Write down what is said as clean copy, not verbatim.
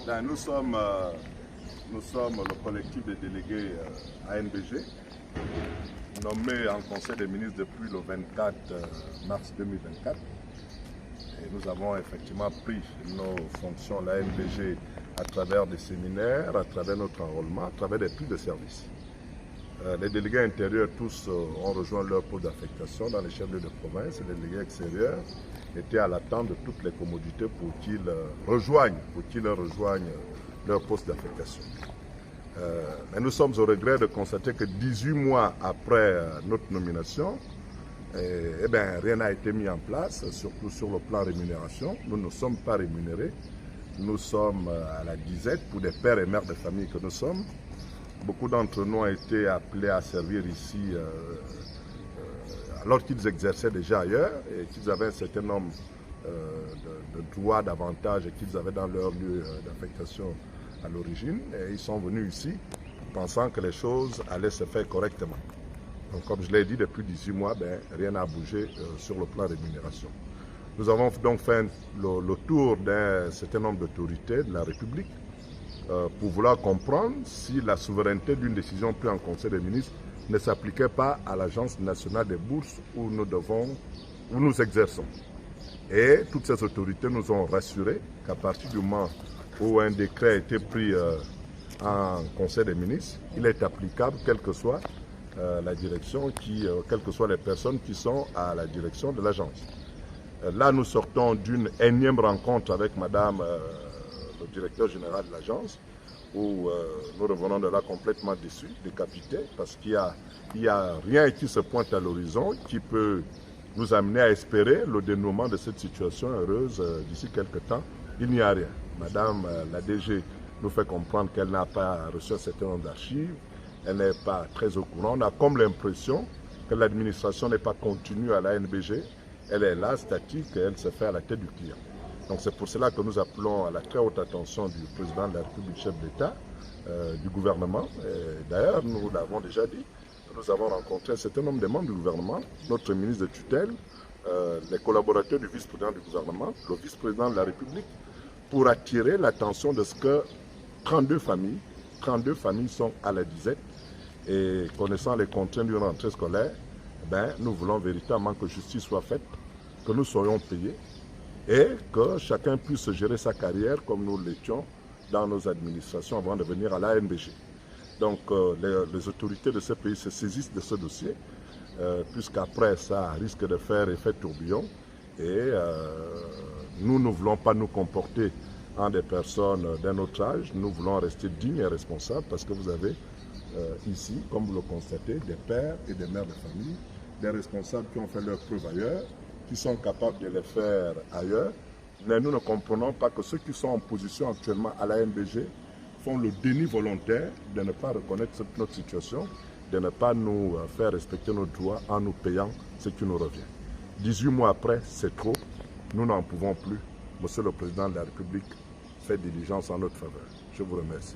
Ben, nous sommes le collectif des délégués ANBG, nommé en Conseil des ministres depuis le 24 mars 2024. Et nous avons effectivement pris nos fonctions, l'ANBG, à travers des séminaires, à travers notre enrôlement, à travers des prix de service. Les délégués intérieurs, tous ont rejoint leur poste d'affectation dans les chefs-lieux de province, et les délégués extérieurs étaient à l'attente de toutes les commodités pour qu'ils rejoignent leur poste d'affectation. Mais nous sommes au regret de constater que 18 mois après notre nomination, rien n'a été mis en place, surtout sur le plan rémunération. Nous ne sommes pas rémunérés. Nous sommes à la disette pour des pères et mères de famille que nous sommes. Beaucoup d'entre nous ont été appelés à servir ici alors qu'ils exerçaient déjà ailleurs et qu'ils avaient un certain nombre de droits, d'avantages et qu'ils avaient dans leur lieu d'affectation à l'origine. Et ils sont venus ici pensant que les choses allaient se faire correctement. Donc, comme je l'ai dit, depuis 18 mois, rien n'a bougé sur le plan rémunération. Nous avons donc fait le tour d'un certain nombre d'autorités de la République pour vouloir comprendre si la souveraineté d'une décision prise en Conseil des ministres ne s'appliquait pas à l'Agence nationale des bourses où nous exerçons. Et toutes ces autorités nous ont rassuré qu'à partir du moment où un décret a été pris en Conseil des ministres, il est applicable quelle que soit la direction, quelles que soient les personnes qui sont à la direction de l'agence. Là, nous sortons d'une énième rencontre avec Madame le directeur général de l'agence, où nous revenons de là complètement déçus, décapités, parce qu'il n'y a rien qui se pointe à l'horizon qui peut nous amener à espérer le dénouement de cette situation heureuse d'ici quelques temps. Il n'y a rien. Madame la DG nous fait comprendre qu'elle n'a pas reçu un certain nombre d'archives, elle n'est pas très au courant. On a comme l'impression que l'administration n'est pas continue à l'ANBG, elle est là, statique, et elle se fait à la tête du client. Donc c'est pour cela que nous appelons à la très haute attention du président de la République, chef d'État, du gouvernement. D'ailleurs, nous l'avons déjà dit, nous avons rencontré un certain nombre de membres du gouvernement, notre ministre de tutelle, les collaborateurs du vice-président du gouvernement, le vice-président de la République, pour attirer l'attention de ce que 32 familles sont à la disette. Et connaissant les contraintes d'une rentrée scolaire, nous voulons véritablement que justice soit faite, que nous soyons payés, et que chacun puisse gérer sa carrière comme nous l'étions dans nos administrations avant de venir à l'ANBG. Donc les autorités de ce pays se saisissent de ce dossier, puisqu'après ça risque de faire effet tourbillon. Et nous ne voulons pas nous comporter en des personnes d'un autre âge, nous voulons rester dignes et responsables parce que vous avez ici, comme vous le constatez, des pères et des mères de famille, des responsables qui ont fait leurs preuves ailleurs, qui sont capables de les faire ailleurs. Mais nous ne comprenons pas que ceux qui sont en position actuellement à l'ANBG font le déni volontaire de ne pas reconnaître notre situation, de ne pas nous faire respecter nos droits en nous payant ce qui nous revient. 18 mois après, c'est trop. Nous n'en pouvons plus. Monsieur le Président de la République, faites diligence en notre faveur. Je vous remercie.